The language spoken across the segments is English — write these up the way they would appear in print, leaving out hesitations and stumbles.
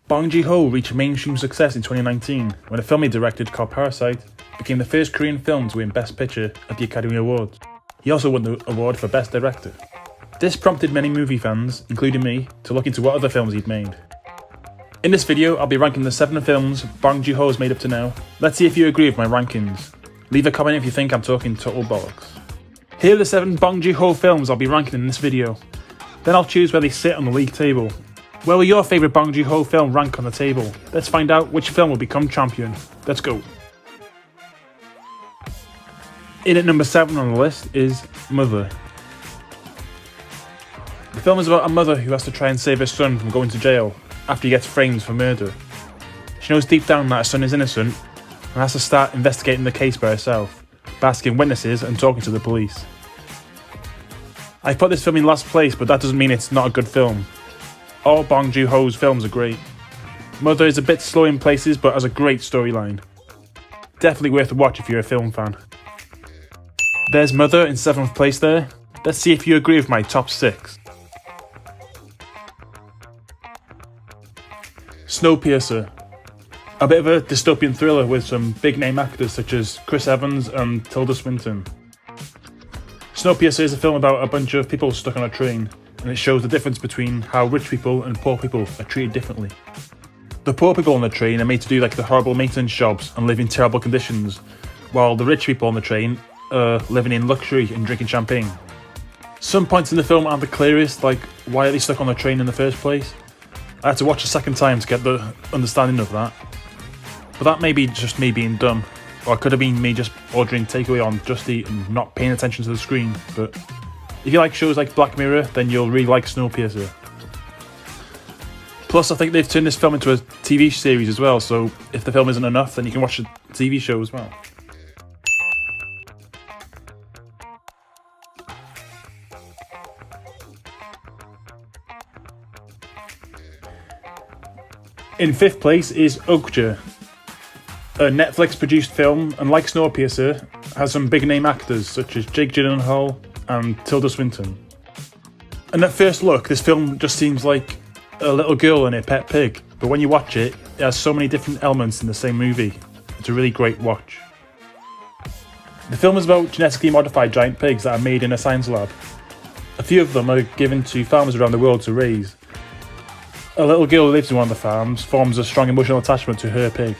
Bong Joon Ho reached mainstream success in 2019 when a film he directed called Parasite became the first Korean film to win Best Picture at the Academy Awards. He also won the award for Best Director. This prompted many movie fans, including me, to look into what other films he'd made. In this video, I'll be ranking the 7 films Bong Joon Ho has made up to now. Let's see if you agree with my rankings. Leave a comment if you think I'm talking total bollocks. Here are the 7 Bong Joon Ho films I'll be ranking in this video. Then I'll choose where they sit on the league table. Where will your favourite Bong Joon Ho film rank on the table? Let's find out which film will become champion. Let's go. In at number 7 on the list is Mother. The film is about a mother who has to try and save her son from going to jail after he gets framed for murder. She knows deep down that her son is innocent and has to start investigating the case by herself, by asking witnesses and talking to the police. I put this film in last place, but that doesn't mean it's not a good film. All Bong Joon Ho's films are great. Mother is a bit slow in places but has a great storyline. Definitely worth a watch if you're a film fan. There's Mother in 7th place there. Let's see if you agree with my top 6. Snowpiercer. A bit of a dystopian thriller with some big name actors such as Chris Evans and Tilda Swinton. Snowpiercer is a film about a bunch of people stuck on a train, and it shows the difference between how rich people and poor people are treated differently. The poor people on the train are made to do like the horrible maintenance jobs and live in terrible conditions, while the rich people on the train are living in luxury and drinking champagne. Some points in the film aren't the clearest, like why are they stuck on the train in the first place? I had to watch a second time to get the understanding of that. But that may be just me being dumb, or it could have been me just ordering takeaway on Just Eat and not paying attention to the screen, but if you like shows like Black Mirror, then you'll really like Snowpiercer. Plus, I think they've turned this film into a TV series as well, so if the film isn't enough, then you can watch the TV show as well. In 5th place is Okja, a Netflix-produced film, and like Snowpiercer, has some big-name actors such as Jake Gyllenhaal and Tilda Swinton. And at first look, this film just seems like a little girl and her pet pig, but when you watch it, it has so many different elements in the same movie. It's a really great watch. The film is about genetically modified giant pigs that are made in a science lab. A few of them are given to farmers around the world to raise. A little girl who lives in one of the farms forms a strong emotional attachment to her pig.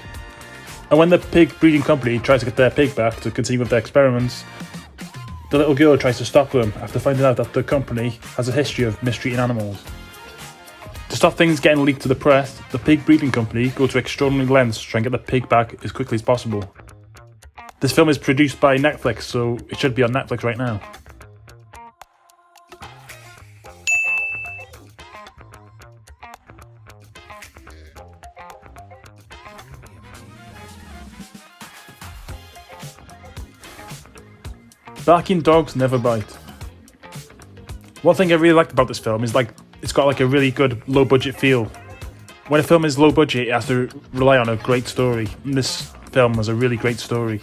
And when the pig breeding company tries to get their pig back to continue with their experiments, the little girl tries to stop them after finding out that the company has a history of mistreating animals. To stop things getting leaked to the press, the pig breeding company go to extraordinary lengths to try and get the pig back as quickly as possible. This film is produced by Netflix, so it should be on Netflix right now. Barking dogs never bite. One thing I really liked about this film is it's got like a really good low budget feel. When a film is low budget, it has to rely on a great story, and this film has a really great story.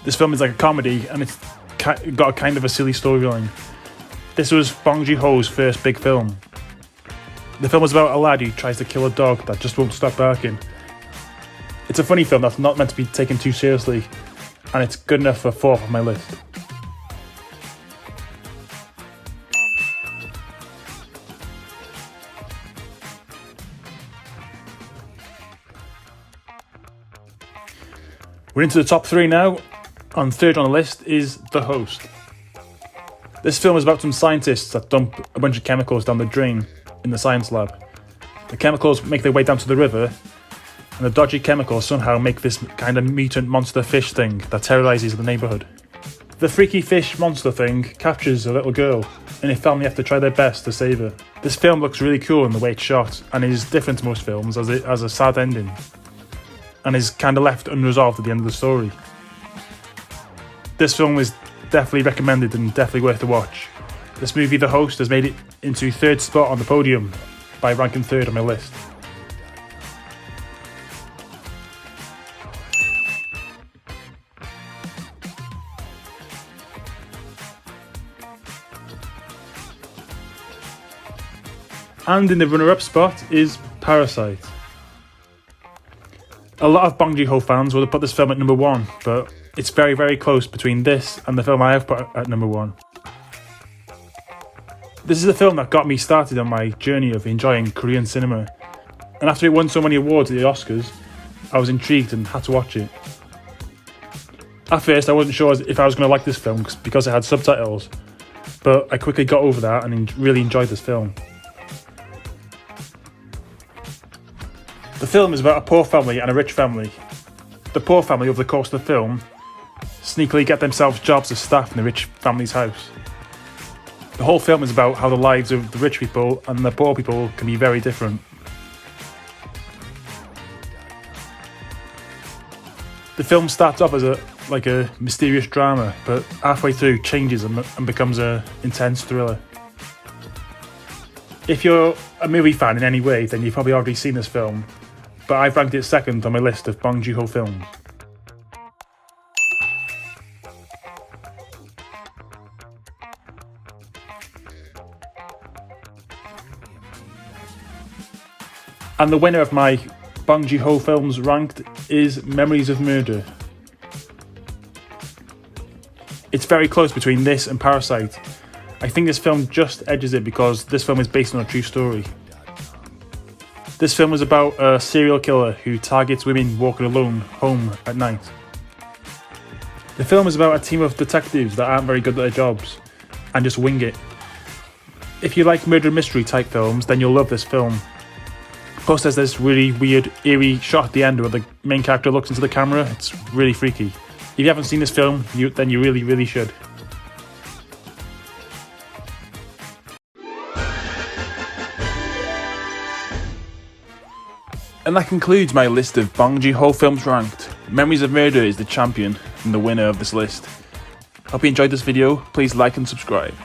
This film is like a comedy, and it's got a kind of a silly storyline. This was Bong Joon Ho's first big film. The film was about a lad who tries to kill a dog that just won't stop barking. It's a funny film that's not meant to be taken too seriously, and it's good enough for 4th on my list. We're into the top 3 now. On 3rd on the list is The Host. This film is about some scientists that dump a bunch of chemicals down the drain in the science lab. The chemicals make their way down to the river, and the dodgy chemicals somehow make this kind of mutant monster fish thing that terrorizes the neighborhood. The freaky fish monster thing captures a little girl, and her family have to try their best to save her. This film looks really cool in the way it's shot, and is different to most films as it has a sad ending, and is kind of left unresolved at the end of the story. This film is definitely recommended and definitely worth a watch. This movie, The Host, has made it into 3rd spot on the podium by ranking 3rd on my list. And in the runner-up spot is Parasite. A lot of Bong Joon Ho fans would have put this film at number 1, but it's very, very close between this and the film I have put at number 1. This is the film that got me started on my journey of enjoying Korean cinema, and after it won so many awards at the Oscars, I was intrigued and had to watch it. At first I wasn't sure if I was going to like this film because it had subtitles, but I quickly got over that and really enjoyed this film. The film is about a poor family and a rich family. The poor family, over the course of the film, sneakily get themselves jobs as staff in the rich family's house. The whole film is about how the lives of the rich people and the poor people can be very different. The film starts off as a mysterious drama, but halfway through changes and becomes an intense thriller. If you're a movie fan in any way, then you've probably already seen this film, but I've ranked it second on my list of Bong Joon Ho films. And the winner of my Bong Joon Ho films ranked is Memories of Murder. It's very close between this and Parasite. I think this film just edges it because this film is based on a true story. This film is about a serial killer who targets women walking alone home at night. The film is about a team of detectives that aren't very good at their jobs and just wing it. If you like murder mystery type films, then you'll love this film. Plus there's this really weird, eerie shot at the end where the main character looks into the camera. It's really freaky. If you haven't seen this film, then you really, really should. And that concludes my list of Bong Joon Ho films ranked. Memories of Murder is the champion and the winner of this list. Hope you enjoyed this video. Please like and subscribe.